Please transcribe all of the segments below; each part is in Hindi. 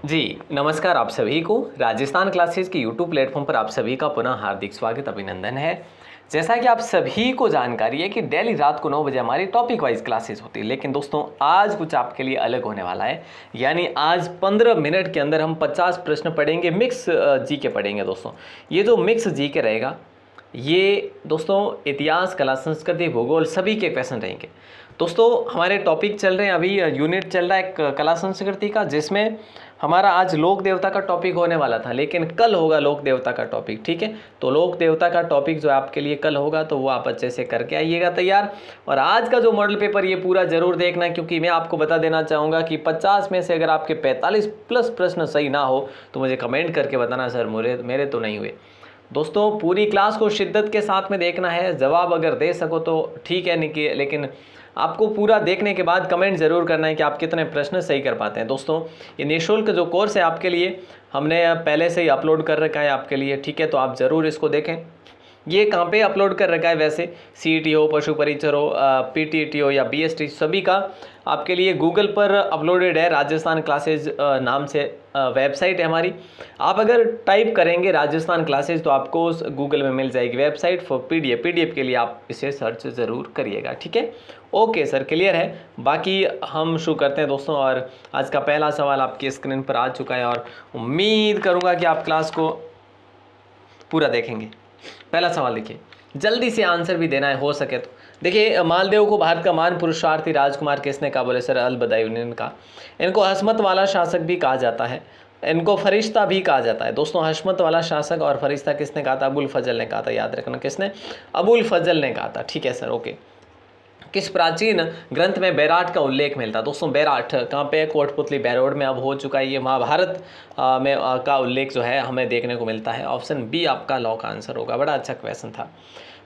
जी, नमस्कार आप सभी को। राजस्थान क्लासेस के यूट्यूब प्लेटफॉर्म पर आप सभी का पुनः हार्दिक स्वागत अभिनंदन है। जैसा कि आप सभी को जानकारी है कि डेली रात को 9 बजे हमारी टॉपिक वाइज क्लासेस होती है, लेकिन दोस्तों आज कुछ आपके लिए अलग होने वाला है। यानी आज 15 मिनट के अंदर हम 50 प्रश्न पढ़ेंगे, मिक्स जीके पढ़ेंगे दोस्तों। ये जो मिक्स जीके रहेगा, ये दोस्तों इतिहास, कला, संस्कृति, भूगोल सभी के क्वेश्चन रहेंगे। दोस्तों हमारे टॉपिक चल रहे हैं, अभी यूनिट चल रहा है कला संस्कृति का, जिसमें हमारा आज लोक देवता का टॉपिक होने वाला था, लेकिन कल होगा लोक देवता का टॉपिक। ठीक है, तो लोक देवता का टॉपिक जो आपके लिए कल होगा, तो वो आप अच्छे से करके आइएगा तैयार। और आज का जो मॉडल पेपर ये पूरा जरूर देखना, क्योंकि मैं आपको बता देना चाहूँगा कि 50 में से अगर आपके 45 प्लस प्रश्न सही ना हो तो मुझे कमेंट करके बताना, सर मेरे तो नहीं हुए। दोस्तों पूरी क्लास को शिद्दत के साथ में देखना है, जवाब अगर दे सको तो ठीक है, नहीं कि लेकिन आपको पूरा देखने के बाद कमेंट ज़रूर करना है कि आप कितने प्रश्न सही कर पाते हैं। दोस्तों ये निःशुल्क जो कोर्स है आपके लिए, हमने पहले से ही अपलोड कर रखा है आपके लिए। ठीक है, तो आप ज़रूर इसको देखें। ये कहाँ पे अपलोड कर रखा है वैसे, सीईटी हो, पशु परिचर हो, पीटीईटी हो या बीएसटी, सभी का आपके लिए गूगल पर अपलोडेड है। राजस्थान क्लासेज नाम से वेबसाइट है हमारी। आप अगर टाइप करेंगे राजस्थान क्लासेज तो आपको उस गूगल में मिल जाएगी वेबसाइट फॉर पीडीएफ के लिए आप इसे सर्च ज़रूर करिएगा। ठीक है, ओके सर, क्लियर है। बाकी हम शुरू करते हैं दोस्तों, और आज का पहला सवाल आपकी स्क्रीन पर आ चुका है और उम्मीद करूँगा कि आप क्लास को पूरा देखेंगे। पहला सवाल देखिए, जल्दी से आंसर भी देना है हो सके तो। देखिए, मालदेव को भारत का महान पुरुषार्थी राजकुमार किसने कहा? बोले सर अल बदायूं ने कहा। इनको हस्मत वाला शासक भी कहा जाता है, इनको फरिश्ता भी कहा जाता है। दोस्तों हस्मत वाला शासक और फरिश्ता किसने कहा था? अबुल फजल ने कहा था। याद रखना, किसने? अबुल फजल ने कहा था। ठीक है सर, ओके। किस प्राचीन ग्रंथ में बैराट का उल्लेख मिलता है? दोस्तों बैराट कहाँ पे है? कोटपुतली बैरोड में अब हो चुका है। ये महाभारत में का उल्लेख जो है हमें देखने को मिलता है। ऑप्शन बी आपका लॉ का आंसर होगा। बड़ा अच्छा क्वेश्चन था।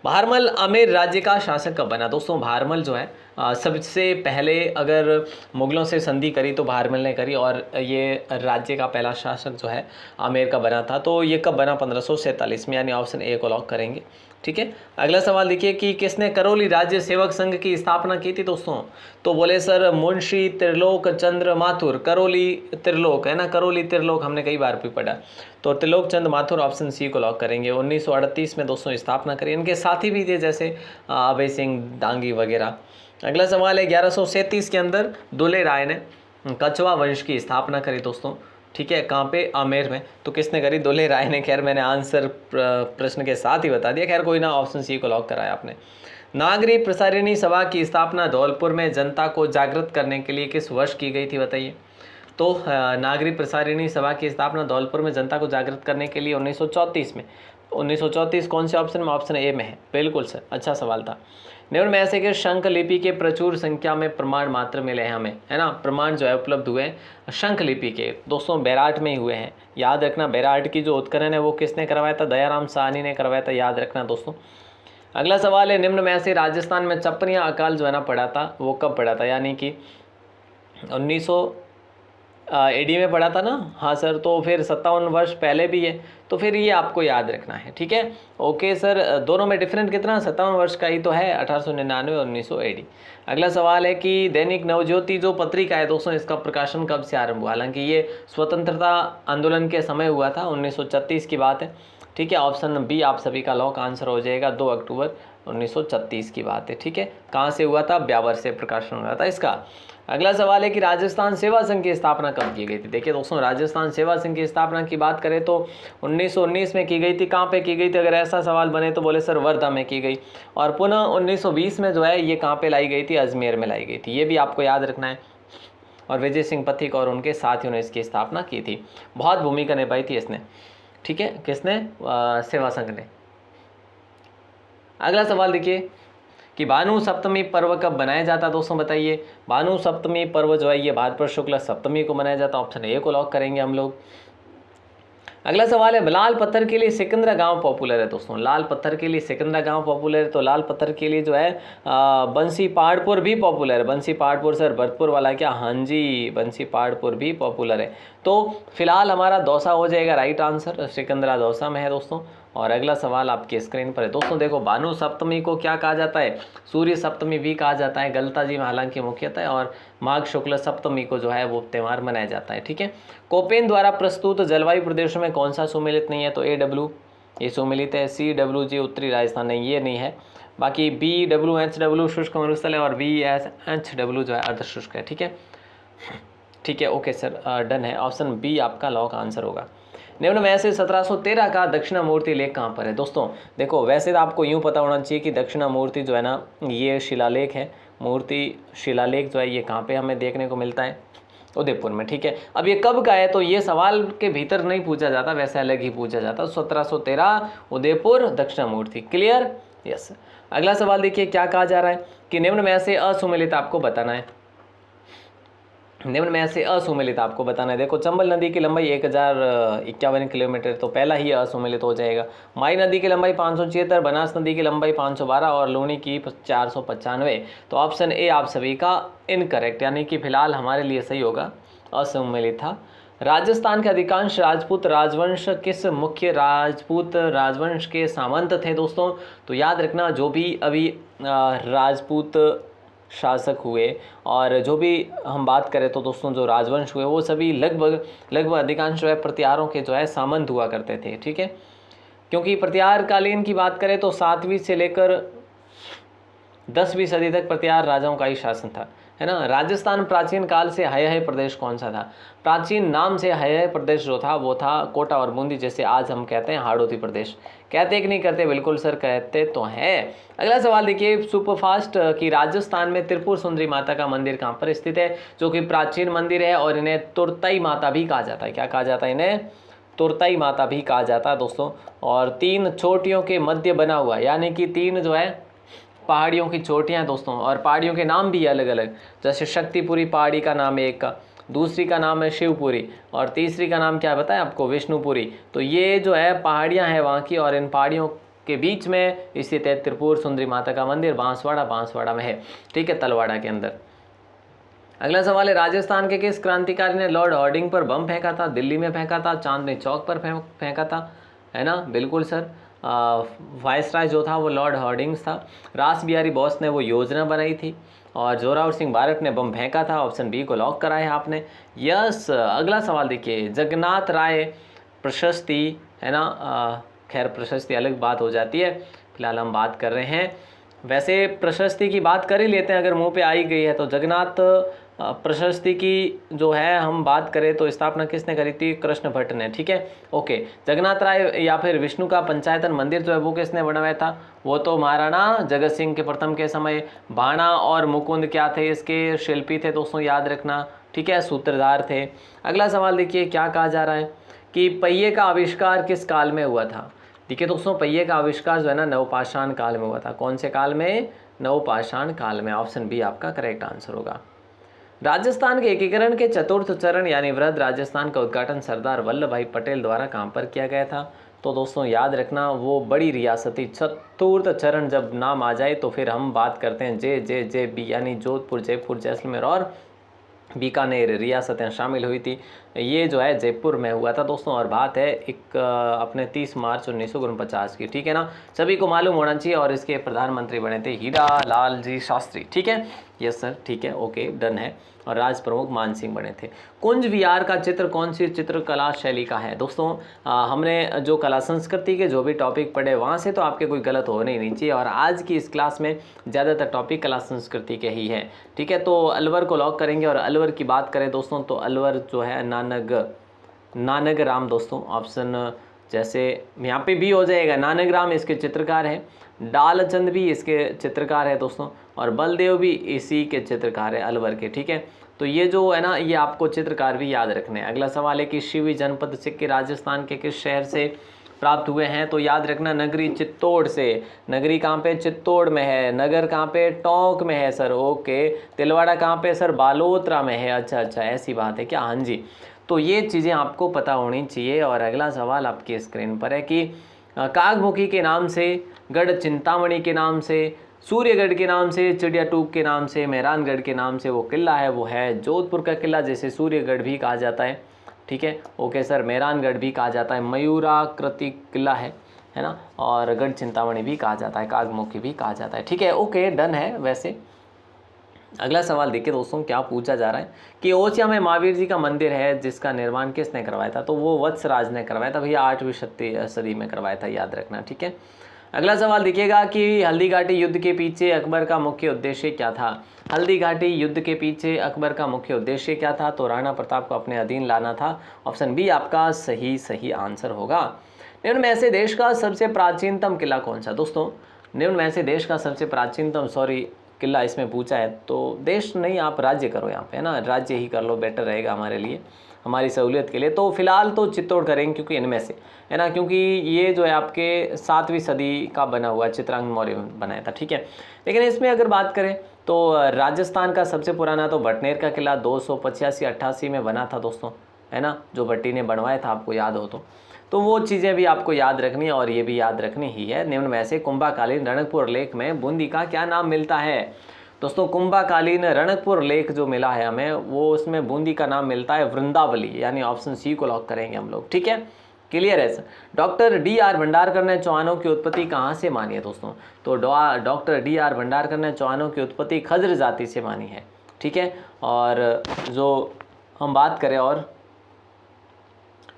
भारमल आमेर राज्य का शासक कब बना? दोस्तों भारमल जो है सबसे पहले अगर मुगलों से संधि करी तो भारमल ने करी, और ये राज्य का पहला शासक जो है आमेर का बना था। तो ये कब बना? 1547 में, यानी ऑप्शन ए को लॉक करेंगे। ठीक है, अगला सवाल देखिए कि किसने करौली राज्य सेवक संघ की स्थापना की थी? दोस्तों तो बोले सर मुंशी त्रिलोक चंद्र माथुर। करौली त्रिलोक है ना, करौली त्रिलोक हमने कई बार भी पढ़ा, तो त्रिलोक चंद माथुर, ऑप्शन सी को लॉक करेंगे। 1938 में दोस्तों स्थापना करी। इनके साथी भी थे जैसे अभय सिंह डांगी वगैरह। अगला सवाल है, 1137 के अंदर दुले राय ने कछवा वंश की स्थापना करी दोस्तों। ठीक है, कहाँ पे? आमेर में। तो किसने करी? दुले राय ने। खैर मैंने आंसर प्रश्न के साथ ही बता दिया, खैर कोई ना, ऑप्शन सी को लॉक कराया आपने। नागरी प्रसारिणी सभा की स्थापना धौलपुर में जनता को जागृत करने के लिए किस वर्ष की गई थी? बताइए। तो नागरी प्रसारिणी सभा की स्थापना धौलपुर में जनता को जागृत करने के लिए 1934 में। 1934 कौन से ऑप्शन में? ऑप्शन ए में है। बिल्कुल सर, अच्छा सवाल था। निम्न में ऐसे कि शंख लिपि के प्रचुर संख्या में प्रमाण मात्र मिले हैं हमें, है ना, प्रमाण जो है उपलब्ध हुए हैं शंख लिपि के, दोस्तों बैराट में ही हुए हैं। याद रखना, बैराट की जो उत्खनन है वो किसने करवाया था? दयाराम साहनी ने करवाया था। याद रखना दोस्तों। अगला सवाल है, निम्न में से राजस्थान में चपनिया अकाल जो है ना पड़ा था, वो कब पड़ा था? यानी कि 1900 एडी में पढ़ा था ना। हाँ सर, तो फिर 57 वर्ष पहले भी है, तो फिर ये आपको याद रखना है। ठीक है, ओके सर। दोनों में डिफरेंट कितना? 57 वर्ष का ही तो है, 1899 और 1900 एडी। अगला सवाल है कि दैनिक नवज्योति जो पत्रिका है दोस्तों, इसका प्रकाशन कब से आरंभ हुआ? हालांकि ये स्वतंत्रता आंदोलन के समय हुआ था, 1936 की बात है। ठीक है, ऑप्शन बी आप सभी का लॉक आंसर हो जाएगा। 2 अक्टूबर 1936 की बात है। ठीक है, कहाँ से हुआ था? ब्यावर से प्रकाशन हुआ था इसका। अगला सवाल है कि राजस्थान सेवा संघ की स्थापना कब की गई थी? देखिए दोस्तों, राजस्थान सेवा संघ की स्थापना की बात करें तो 1919 में की गई थी। कहाँ पे की गई थी? अगर ऐसा सवाल बने तो बोले सर वर्धा में की गई। और पुनः 1920 में जो है ये कहाँ पे लाई गई थी? अजमेर में लाई गई थी। ये भी आपको याद रखना है। और विजय सिंह पथिक और उनके साथियों ने इसकी स्थापना की थी। बहुत भूमिका निभाई थी इसने। ठीक है, किसने? सेवा संघ ने। अगला सवाल देखिए कि भानु सप्तमी पर्व कब बनाया जाता है? दोस्तों बताइए। भानु सप्तमी पर्व जो है ये भाद्रपद शुक्ल सप्तमी को मनाया जाता है। ऑप्शन ए को लॉक करेंगे हम लोग। अगला सवाल है, लाल पत्थर के लिए सिकंदरा गांव पॉपुलर है दोस्तों। लाल पत्थर के लिए सिकंदरा गांव पॉपुलर है, तो लाल पत्थर के लिए जो है बंसी पहाड़पुर भी पॉपुलर है। बंसी पहाड़पुर सर भरतपुर वाला क्या? हाँ जी, बंसी पहाड़पुर भी पॉपुलर है। तो फिलहाल हमारा दौसा हो जाएगा राइट आंसर, सिकंदरा दौसा में है दोस्तों। और अगला सवाल आपके स्क्रीन पर है दोस्तों। देखो, भानु सप्तमी को क्या कहा जाता है? सूर्य सप्तमी भी कहा जाता है, गलता जी में हालांकि मुख्यतः है, और माघ शुक्ल सप्तमी को जो है वो त्यौहार मनाया जाता है। ठीक है, कोपेन द्वारा प्रस्तुत जलवायु प्रदेशों में कौन सा सुमेलित नहीं है? तो AW ये सुमेलित है, CWG उत्तरी राजस्थान नहीं, ये नहीं है। बाकी BWHW शुष्क मरुस्थल है, और BSHW जो है अर्ध शुष्क है। ठीक है, ठीक है, ओके सर, डन है। ऑप्शन बी आपका लॉक आंसर होगा। निम्न में से 1713 का दक्षिणामूर्ति लेख कहाँ पर है? दोस्तों देखो, वैसे तो आपको यूँ पता होना चाहिए कि दक्षिणामूर्ति जो है ना, ये शिलालेख है। मूर्ति शिलालेख जो है ये कहाँ पे हमें देखने को मिलता है? उदयपुर में। ठीक है, अब ये कब का है? तो ये सवाल के भीतर नहीं पूछा जाता, वैसे अलग ही पूछा जाता। 1713 उदयपुर दक्षिणामूर्ति। क्लियर? यस। अगला सवाल देखिए, क्या कहा जा रहा है कि निम्न में से असुमेलित आपको बताना है। निम्न में से असुमेलित आपको बताना है। देखो, चंबल नदी की लंबाई 1051 किलोमीटर, तो पहला ही असुमेलित हो जाएगा। माई नदी की लंबाई 576, बनास नदी की लंबाई 512 और लूनी की 495। तो ऑप्शन ए आप सभी का इनकरेक्ट, यानी कि फिलहाल हमारे लिए सही होगा, असुमेलित था। राजस्थान के अधिकांश राजपूत राजवंश किस मुख्य राजपूत राजवंश के सामंत थे? दोस्तों तो याद रखना, जो भी अभी राजपूत शासक हुए और जो भी हम बात करें तो दोस्तों जो राजवंश हुए वो सभी लगभग अधिकांश जो है प्रतिहारों के जो है सामंत हुआ करते थे। ठीक है, क्योंकि प्रतिहार कालीन की बात करें तो 7वीं से लेकर 10वीं सदी तक प्रतिहार राजाओं का ही शासन था, है ना। राजस्थान प्राचीन काल से हय प्रदेश कौन सा था? प्राचीन नाम से हय प्रदेश जो था वो था कोटा और बूंदी, जैसे आज हम कहते हैं हाड़ौती प्रदेश। कहते कि नहीं कहते? बिल्कुल सर, कहते तो है। अगला सवाल देखिए, सुपरफास्ट की राजस्थान में त्रिपुर सुंदरी माता का मंदिर कहाँ पर स्थित है? जो कि प्राचीन मंदिर है और इन्हें तुरतई माता भी कहा जाता है। क्या कहा जाता है? इन्हें तुरतई माता भी कहा जाता है दोस्तों। और 3 चोटियों के मध्य बना हुआ, यानी कि 3 जो है पहाड़ियों की चोटियाँ दोस्तों, और पहाड़ियों के नाम भी अलग अलग, जैसे शक्तिपुरी पहाड़ी का नाम है एक का, दूसरी का नाम है शिवपुरी, और तीसरी का नाम क्या बताया आपको? विष्णुपुरी। तो ये जो है पहाड़ियाँ हैं वहाँ की, और इन पहाड़ियों के बीच में स्थित है त्रिपुर सुंदरी माता का मंदिर। बांसवाड़ा में है। ठीक है, तलवाड़ा के अंदर। अगला सवाल है, राजस्थान के किस क्रांतिकारी ने लॉर्ड हार्डिंग पर बम फेंका था? दिल्ली में फेंका था, चांदनी चौक पर फेंका था, है ना। बिल्कुल सर, वायसराय जो था वो लॉर्ड हार्डिंग्स था। रास बिहारी बोस ने वो योजना बनाई थी, और जोरावर सिंह भारत ने बम फेंका था। ऑप्शन बी को लॉक करा है आपने। यस। अगला सवाल देखिए, जगन्नाथ राय प्रशस्ति, है ना, खैर प्रशस्ति अलग बात हो जाती है, फिलहाल हम बात कर रहे हैं। वैसे प्रशस्ति की बात कर ही लेते हैं, अगर मुंह पे आई गई है तो। जगन्नाथ प्रशस्ति की जो है हम बात करें तो स्थापना किसने करी थी? कृष्ण भट्ट ने। ठीक है, ओके। जगन्नाथ राय या फिर विष्णु का पंचायतन मंदिर जो है वो किसने बनवाया था? वो तो महाराणा जगत सिंह के प्रथम के समय। भाणा और मुकुंद क्या थे? इसके शिल्पी थे दोस्तों, याद रखना। ठीक है, सूत्रधार थे। अगला सवाल देखिए, क्या कहा जा रहा है कि पहिए का आविष्कार किस काल में हुआ था? देखिए दोस्तों, पहिए का आविष्कार जो है ना नवपाषाण काल में हुआ था। कौन से काल में? नवपाषाण काल में। ऑप्शन बी आपका करेक्ट आंसर होगा। राजस्थान के एकीकरण के चतुर्थ चरण यानी वृहद राजस्थान का उद्घाटन सरदार वल्लभ भाई पटेल द्वारा कहाँ पर किया गया था? तो दोस्तों याद रखना, वो बड़ी रियासती चतुर्थ चरण जब नाम आ जाए तो फिर हम बात करते हैं JJJB, यानी जोधपुर, जयपुर, जैसलमेर और बीकानेर रियासतें शामिल हुई थी। ये जो है जयपुर में हुआ था दोस्तों, और बात है अपने 30 मार्च 1949 की। ठीक है ना, सभी को मालूम होना चाहिए। और इसके प्रधानमंत्री बने थे हीरा लाल जी शास्त्री। ठीक है, यस सर, ठीक है, ओके, डन है। और राज प्रमुख मान सिंह बने थे। कुंज विहार का चित्र कौन सी चित्रकला शैली का है? दोस्तों हमने जो कला संस्कृति के जो भी टॉपिक पढ़े वहाँ से तो आपके कोई गलत होने ही नहीं चाहिए, और आज की इस क्लास में ज़्यादातर टॉपिक कला संस्कृति के ही है। ठीक है, तो अलवर को लॉक करेंगे। और अलवर की बात करें दोस्तों तो अलवर जो है नानग राम दोस्तों। ऑप्शन जैसे यहाँ पे भी हो जाएगा, नानग राम इसके चित्रकार हैं, डालचंद भी इसके चित्रकार है दोस्तों, और बलदेव भी इसी के चित्रकार है अलवर के। ठीक है, तो ये जो है ना, ये आपको चित्रकार भी याद रखने हैं। अगला सवाल है कि शिवी जनपद सिक्के राजस्थान के किस शहर से प्राप्त हुए हैं? तो याद रखना, नगरी चित्तौड़ से। नगरी कहाँ पे? चित्तौड़ में है। नगर कहाँ पे? टोंक में है सर, ओके। तिलवाड़ा कहाँ पे सर? बालोतरा में है। अच्छा, ऐसी बात है क्या? हाँ जी, तो ये चीज़ें आपको पता होनी चाहिए। और अगला सवाल आपकी स्क्रीन पर है कि कागमुखी के नाम से, गढ़ चिंतामणि के नाम से, सूर्यगढ़ के नाम से, चिड़िया टूक के नाम से, मेहरानगढ़ के नाम से वो किला है, वो है जोधपुर का किला, जैसे सूर्यगढ़ भी कहा जाता है। ठीक है, ओके सर, मेहरानगढ़ भी कहा जाता है, मयूराकृति किला है। है ना, और गढ़ चिंतामणि भी कहा जाता है, कागमुखी भी कहा जाता है। ठीक है, ओके, डन है। वैसे अगला सवाल देखिए दोस्तों, क्या पूछा जा रहा है कि ओसिया में महावीर जी का मंदिर है जिसका निर्माण किसने करवाया था? तो वो वत्सराज ने करवाया था भैया, 8वीं सदी में करवाया था, याद रखना। ठीक है, अगला सवाल देखिएगा कि हल्दी घाटी युद्ध के पीछे अकबर का मुख्य उद्देश्य क्या था? हल्दी घाटी युद्ध के पीछे अकबर का मुख्य उद्देश्य क्या था? तो राणा प्रताप को अपने अधीन लाना था। ऑप्शन बी आपका सही आंसर होगा। निम्न में से देश का सबसे प्राचीनतम किला कौन सा? दोस्तों निम्न में से देश का सबसे प्राचीनतम किला इसमें पूछा है, तो देश नहीं, आप राज्य करो यहाँ पे, है ना, राज्य ही कर लो, बेटर रहेगा हमारे लिए, हमारी सहूलियत के लिए। तो फिलहाल तो चित्तौड़ करेंगे क्योंकि इनमें से, है ना, क्योंकि ये जो है आपके 7वीं सदी का बना हुआ, चित्रांगद मौर्य बनाया था। ठीक है, लेकिन इसमें अगर बात करें तो राजस्थान का सबसे पुराना तो भटनेर का किला 285-88 में बना था दोस्तों, है ना, जो भट्टी ने बनवाया था, आपको याद हो तो वो चीज़ें भी आपको याद रखनी है और ये भी याद रखनी ही है। निम्न में से कुंभाकालीन रणकपुर लेख में बूंदी का क्या नाम मिलता है? दोस्तों कुंभाकालीन रणकपुर लेख जो मिला है हमें, वो उसमें बूंदी का नाम मिलता है वृंदावली, यानी ऑप्शन सी को लॉक करेंगे हम लोग। ठीक है, क्लियर है सर। Doctor D.R. भंडारकर ने चौहानों की उत्पत्ति कहाँ से मानी है दोस्तों? तो डॉक्टर D.R. भंडारकर ने चौहानों की उत्पत्ति खज्र जाति से मानी है। ठीक है, और जो हम बात करें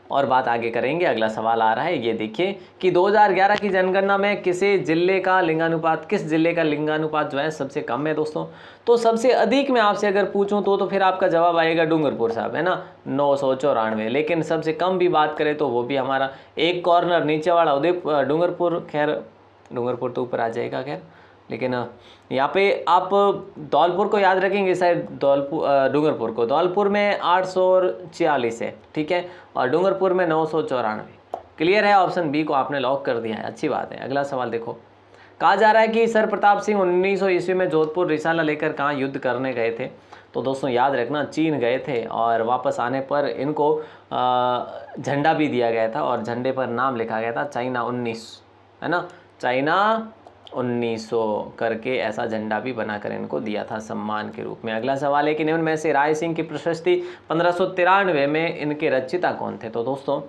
और बात आगे करेंगे, अगला सवाल आ रहा है, ये देखिए कि 2011 की जनगणना में किस जिले का लिंगानुपात जो है सबसे कम है दोस्तों? तो सबसे अधिक मैं आपसे अगर पूछूं तो फिर आपका जवाब आएगा डूंगरपुर साहब, है ना, 994। लेकिन सबसे कम भी बात करें तो वो भी हमारा एक कॉर्नर नीचे वाला उदयपुर, डूंगरपुर, खैर डूंगरपुर तो ऊपर आ जाएगा खैर, लेकिन यहाँ पे आप धौलपुर को याद रखेंगे, शायद डूंगरपुर को, धौलपुर में 846 है। ठीक है, और डूंगरपुर में 994। क्लियर है, ऑप्शन बी को आपने लॉक कर दिया है, अच्छी बात है। अगला सवाल देखो, कहा जा रहा है कि सर प्रताप सिंह 1900 ईस्वी में जोधपुर रिसाला लेकर कहाँ युद्ध करने गए थे? तो दोस्तों याद रखना, चीन गए थे और वापस आने पर इनको झंडा भी दिया गया था और झंडे पर नाम लिखा गया था चाइना 19, है ना, चाइना 1900 करके ऐसा झंडा भी बनाकर इनको दिया था सम्मान के रूप में। अगला सवाल है कि निम्न में से राय सिंह की प्रशस्ति 1593 में इनके रचयिता कौन थे? तो दोस्तों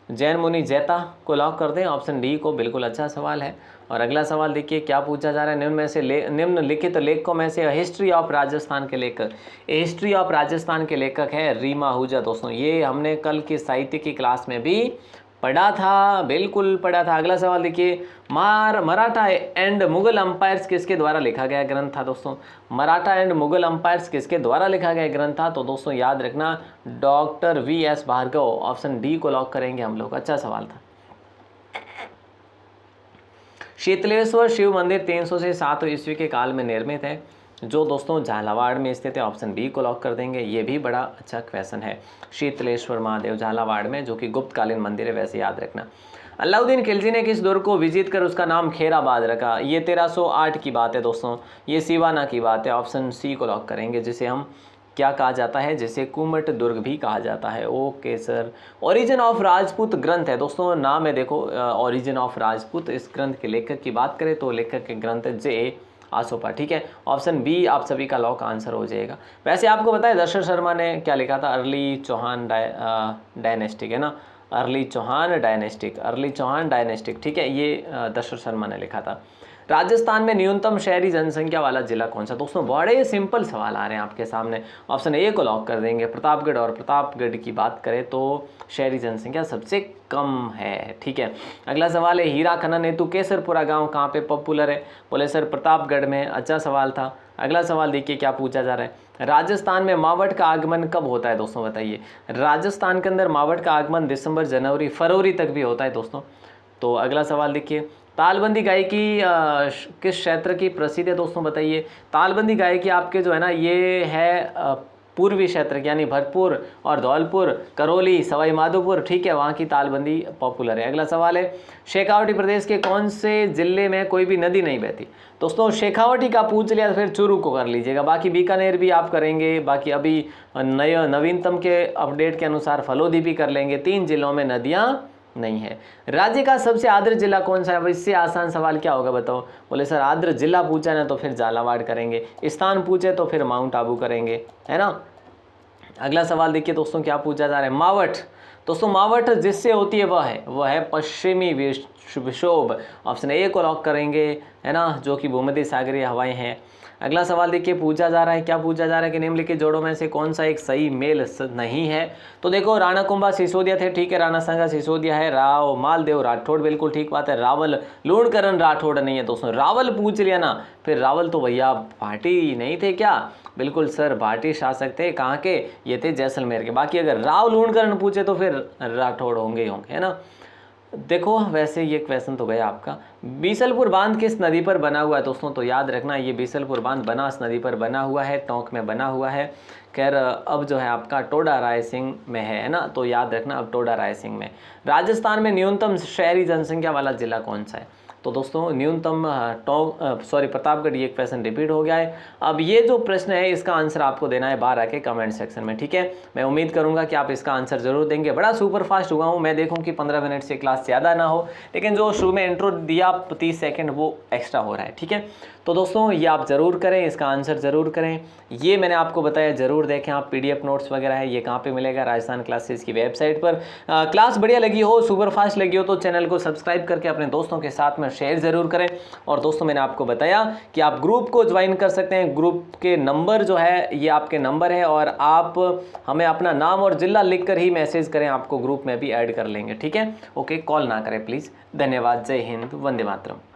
जैन मुनि जैता को लॉक कर दें, ऑप्शन डी को, बिल्कुल अच्छा सवाल है। और अगला सवाल देखिए क्या पूछा जा रहा है, निम्नलिखित लेखकों में से हिस्ट्री ऑफ राजस्थान के लेखक है रीमा आहूजा। दोस्तों ये हमने कल की साहित्य की क्लास में भी पढ़ा था, बिल्कुल पढ़ा था। अगला सवाल देखिए, मराठा एंड मुगल अंपायर्स किसके द्वारा लिखा गया ग्रंथ था? दोस्तों मराठा एंड मुगल अंपायर्स किसके द्वारा लिखा गया ग्रंथ था? तो दोस्तों याद रखना doctor V.S. Bhargav, option D को लॉक करेंगे हम लोग, अच्छा सवाल था। शीतलेश्वर शिव मंदिर 300 से 700 ईस्वी के काल में निर्मित है, जो दोस्तों झालावाड़ में स्थित है, ऑप्शन बी को लॉक कर देंगे। ये भी बड़ा अच्छा क्वेश्चन है, शीतलेश्वर महादेव झालावाड़ में, जो कि गुप्तकालीन मंदिर है, वैसे याद रखना। अलाउद्दीन खिलजी ने किस दुर्ग को विजित कर उसका नाम खेराबाद रखा? ये 1308 की बात है दोस्तों, ये सिवाना की बात है, ऑप्शन सी को लॉक करेंगे, जिसे हम क्या कहा जाता है, जिसे कुमट दुर्ग भी कहा जाता है। Okay sir. Origin of Rajput ग्रंथ है दोस्तों, नाम है देखो, ओरिजिन ऑफ राजपूत। इस ग्रंथ के लेखक की बात करें तो लेखक के ग्रंथ J. आसोपा। ठीक है, ऑप्शन बी आप सभी का लॉक आंसर हो जाएगा। वैसे आपको पता है दशरथ शर्मा ने क्या लिखा था? अर्ली चौहान डायनेस्टिक, है ना, अर्ली चौहान डायनेस्टिक। ठीक है, ये दशरथ शर्मा ने लिखा था। राजस्थान में न्यूनतम शहरी जनसंख्या वाला जिला कौन सा? दोस्तों बड़े सिंपल सवाल आ रहे हैं आपके सामने, ऑप्शन ए को लॉक कर देंगे, प्रतापगढ़। और प्रतापगढ़ की बात करें तो शहरी जनसंख्या सबसे कम है। ठीक है, अगला सवाल है, हीरा खनन हेतु केसरपुरा गांव कहाँ पे पॉपुलर है? बोले सर प्रतापगढ़ में, अच्छा सवाल था। अगला सवाल देखिए क्या पूछा जा रहा है, राजस्थान में मावट का आगमन कब होता है? दोस्तों बताइए, राजस्थान के अंदर मावट का आगमन दिसंबर, जनवरी, फरवरी तक भी होता है दोस्तों। तो अगला सवाल देखिए, तालबंदी गायकी किस क्षेत्र की प्रसिद्ध है? दोस्तों बताइए, तालबंदी गायकी आपके जो है ना, ये है पूर्वी क्षेत्र की, यानी भरतपुर और धौलपुर, करौली, सवाई माधोपुर। ठीक है, वहाँ की तालबंदी पॉपुलर है। अगला सवाल है, शेखावटी प्रदेश के कौन से जिले में कोई भी नदी नहीं बहती? दोस्तों शेखावटी का पूछ लिया तो फिर चूरू को कर लीजिएगा, बाकी बीकानेर भी आप करेंगे, बाकी अभी नवीनतम के अपडेट के अनुसार फलोदी भी कर लेंगे। 3 जिलों में नदियाँ नहीं है। राज्य का सबसे आर्द्र जिला कौन सा है? अब इससे आसान सवाल क्या होगा बताओ? बोले सर आर्द्र जिला पूछा ना तो फिर झालावाड़ करेंगे, स्थान पूछे तो फिर माउंट आबू करेंगे, है ना। अगला सवाल देखिए दोस्तों क्या पूछा जा रहा है, मावठ। दोस्तों मावठ जिससे होती है वह है पश्चिमी विक्षोभ। ऑप्शन ए को लॉक करेंगे, है ना, जो कि भूमध्य सागरीय हवाएं हैं। अगला सवाल देखिए पूछा जा रहा है, क्या पूछा जा रहा है कि निम्नलिखित जोड़ों में से कौन सा एक सही मेल नहीं है। तो देखो राणा कुंभा सिसोदिया थे, ठीक है, राणा सांगा सिसोदिया है। राव मालदेव राठौड़, बिल्कुल ठीक बात है। रावल लूणकरण राठौड़ नहीं है दोस्तों, रावल पूछ लिया ना, फिर रावल तो भैया भाटी नहीं थे क्या, बिल्कुल सर भाटी शासक थे, कहाँ के, ये थे जैसलमेर के। बाकी अगर राव लूणकरण पूछे तो फिर राठौड़ होंगे ही होंगे, है ना। देखो वैसे ये क्वेश्चन तो गया आपका। बीसलपुर बांध किस नदी पर बना हुआ है दोस्तों, तो याद रखना ये बीसलपुर बांध बनास नदी पर बना हुआ है, टोंक में बना हुआ है। खैर अब जो है आपका टोडा रायसिंग में है ना, तो याद रखना अब टोडा रायसिंग में। राजस्थान में न्यूनतम शहरी जनसंख्या वाला जिला कौन सा है, तो दोस्तों न्यूनतम प्रतापगढ़। ये क्वेश्चन रिपीट हो गया है। अब ये जो प्रश्न है इसका आंसर आपको देना है बाहर आके कमेंट सेक्शन में, ठीक है। मैं उम्मीद करूंगा कि आप इसका आंसर जरूर देंगे। बड़ा सुपर फास्ट हुआ हूँ मैं, देखूँ कि 15 मिनट से क्लास ज़्यादा ना हो, लेकिन जो शुरू में इंट्रो दिया 30 सेकेंड वो एक्स्ट्रा हो रहा है, ठीक है। तो दोस्तों ये आप ज़रूर करें, इसका आंसर ज़रूर करें। ये मैंने आपको बताया, ज़रूर देखें आप। PDF नोट्स वगैरह है, ये कहाँ पे मिलेगा, राजस्थान क्लासेस की वेबसाइट पर। क्लास बढ़िया लगी हो, सुपर फास्ट लगी हो तो चैनल को सब्सक्राइब करके अपने दोस्तों के साथ में शेयर ज़रूर करें। और दोस्तों मैंने आपको बताया कि आप ग्रुप को ज्वाइन कर सकते हैं, ग्रुप के नंबर जो है ये आपके नंबर है, और आप हमें अपना नाम और जिला लिख कर ही मैसेज करें, आपको ग्रुप में भी ऐड कर लेंगे, ठीक है। ओके, कॉल ना करें प्लीज़। धन्यवाद, जय हिंद, वंदे मातरम।